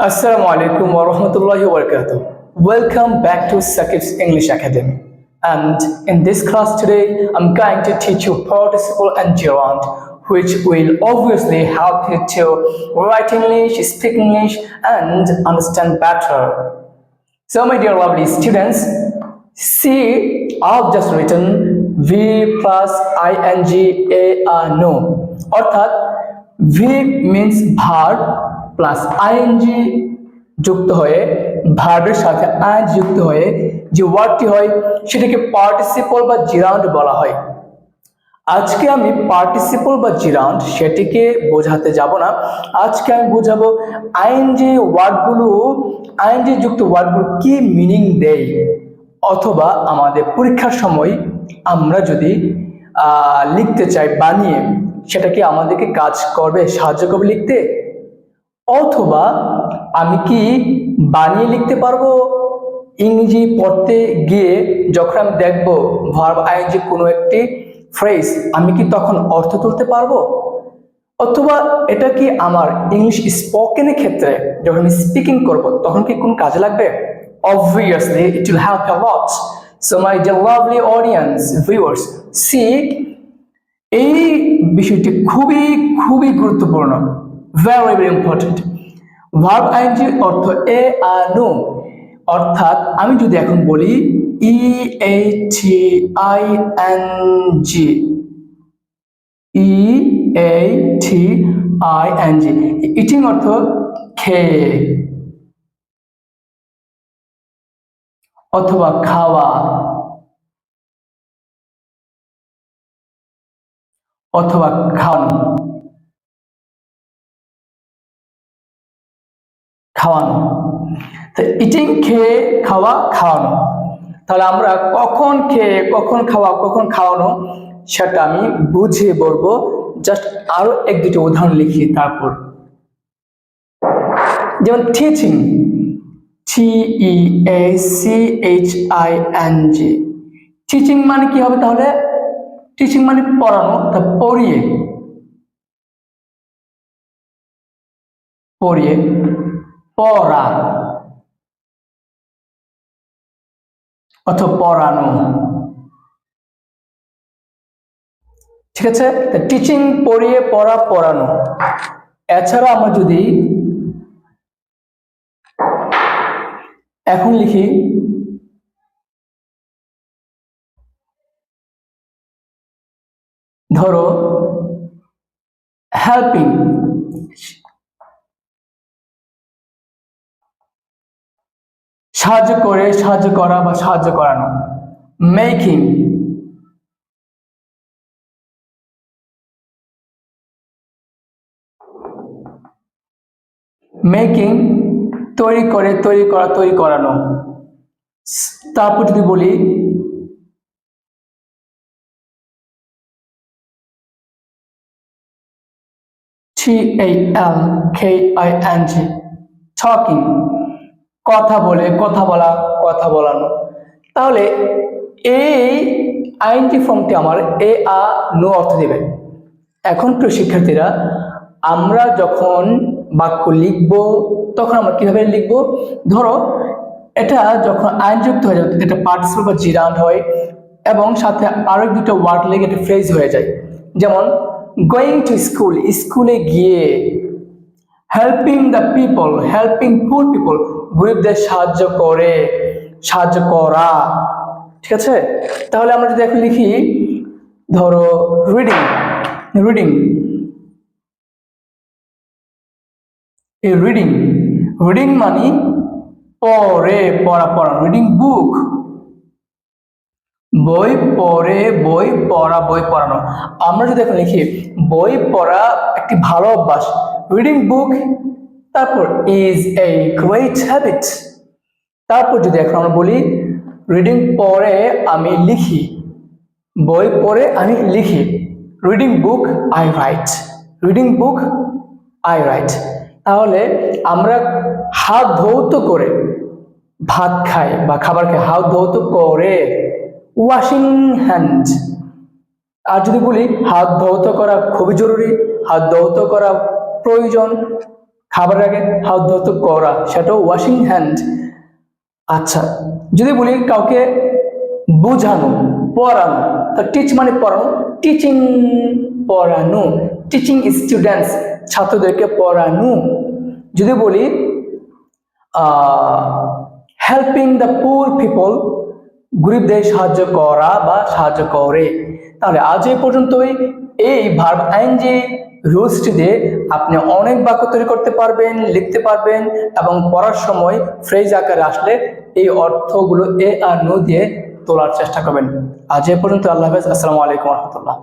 Assalamu alaikum wa rahmatullahi wa barakatuh. Welcome back to Sakib's English Academy. And in this class today, I'm going to teach you participle and gerund, which will obviously help you to write English, speak English, and understand better. So, my dear lovely students, see, I've just written V plus ing a no. অর্থাৎ V means verb plus ing যুক্ত হয়ে ভার্বের সাথে ING যুক্ত হয়ে যে ওয়ার্ডটি হয় সেটাকে পার্টিসিপল বা জিরাউন্ড বলা হয়। আজকে আমি পার্টিসিপল বা জিরাউন্ড সেটিকে বোঝাতে যাব না, আজকে আমি বোঝাবো আইএনজি ওয়ার্ডগুলো, আইএনজি যুক্ত ওয়ার্ডগুলো কি মিনিং দেয়, অথবা আমাদের পরীক্ষার সময় আমরা যদি লিখতে চাই বানিয়ে, সেটা কি আমাদেরকে কাজ করবে, সাহায্য করবে লিখতে, অথবা আমি কি বানিয়ে লিখতে পারবো ইংরেজি পড়তে গিয়ে যখন আমি দেখবো ভার্ব আইএনজি কোনো একটি ফ্রেজ, আমি কি তখন অর্থ তুলতে পারবো, অথবা এটা কি আমার ইংলিশ স্পোকেনের ক্ষেত্রে যখন আমি স্পিকিং করব তখন কি কোনো কাজে লাগবে? Obviously it will help a lot. So my dear lovely audience, viewers, see, এই বিষয়টি খুবই খুবই গুরুত্বপূর্ণ, very very important. Verb ING অর্থ এ আ নো, অর্থাৎ আমি যদি এখন বলি EATING, ইটিং অর্থ খেয়ে অথবা খাওয়া অথবা খাওয়ানো, খাওয়ানো। তো ইটিং খেয়ে খাওয়া খাওয়ানো, তাহলে আমরা কখন খেয়ে কখন খাওয়া কখন খাওয়ানো সেটা আমি বুঝিয়ে বলবো, জাস্ট আরো এক দুটি উদাহরণ লিখি তারপর। যেমন টিচিং, TEACHING, টিচিং মানে কি হবে তাহলে? টিচিং মানে পড়ানো, তা পড়িয়ে, পড়িয়ে পড়া অথবা পড়ানো, ঠিক আছে? টিচিং পড়িয়ে পড়া পড়ানো। এছাড়া আমরা যদি এখন লিখি ধরো হেল্পিং, সাহায্য করে, সাহায্য করা বা সাহায্য করানো। মেকিং, মেকিং তৈরি করে, তৈরি করা, তৈরি করানো। তারপর যদি বলি TALKING, টকিং, কথা বলে, কথা বলা, কথা বলানো। তাহলে এই আইএনজি ফর্মটি আমার এ আ নো অর্থ দেবে। এখন প্রিয় শিক্ষার্থীরা, আমরা যখন বাক্য লিখব তখন আমরা কিভাবে লিখব? ধরো এটা যখন আইনযুক্ত হয়ে যাবে, এটা পার্টিসিপল বা জিরাউন্ড হয় এবং সাথে আরো দুটো ওয়ার্ড লেগে এটা ফ্রেজ হয়ে যায়। যেমন গোয়িং টু স্কুল, স্কুলে গিয়ে। হেল্পিং দ্য পিপল, হেল্পিং পুর পিপল, গরিবদের সাহায্য করে, সাহায্য করা, ঠিক আছে? তাহলে আমরা যদি এখন লিখি ধরো রিডিং, রিডিং, এই রিডিং, রিডিং মানে পড়ে, পড়া, পড়া। রিডিং বুক, বই পড়ে, বই পড়া, বই পড়ানো। আমরা যদি এখন লিখি বই পড়া একটি ভালো অভ্যাস, রিডিং বুক, তারপর ইজ এ গ্রেট হ্যাবিট। তারপর যদি এখন আমরা বলি রিডিং পড়ে আমি লিখি, বই পড়ে আমি লিখি, reading book I right, reading book I right. তাহলে আমরা হাত ধৌত করে ভাত খাই বা খাবার খাই, হাত ধৌত করে, ওয়াশিং হ্যান্ড। আর যদি বলি হাত ধৌত করা খুবই জরুরি, হাত ধৌত করা প্রয়োজন, খাবারের আগে হাত ধৌত করা, সেটাও ওয়াশিং হ্যান্ড। আচ্ছা, যদি বলি কাউকে বোঝানো, পড়ানো, তো টিচ মানে পড়ানো, টিচিং, পড়ানো, টিচিং স্টুডেন্টস, ছাত্রদেরকে পড়ানো। যদি বলি হেল্পিং দ্য পুর পিপল, গরিবদের সাহায্য করা বা সাহায্য করে। তাহলে আজ এই পর্যন্তই। এই ভার্ব আইএনজি রুলসটি দিয়ে আপনি অনেক বাক্য তৈরি করতে পারবেন, লিখতে পারবেন, এবং পড়ার সময় ফ্রেজ আকারে আসলে এই অর্থগুলো এ আর নো দিয়ে তোলার চেষ্টা করবেন। আজ এই পর্যন্ত। আল্লাহ হাফেজ। আসসালামু আলাইকুম রহমতুল্লাহ।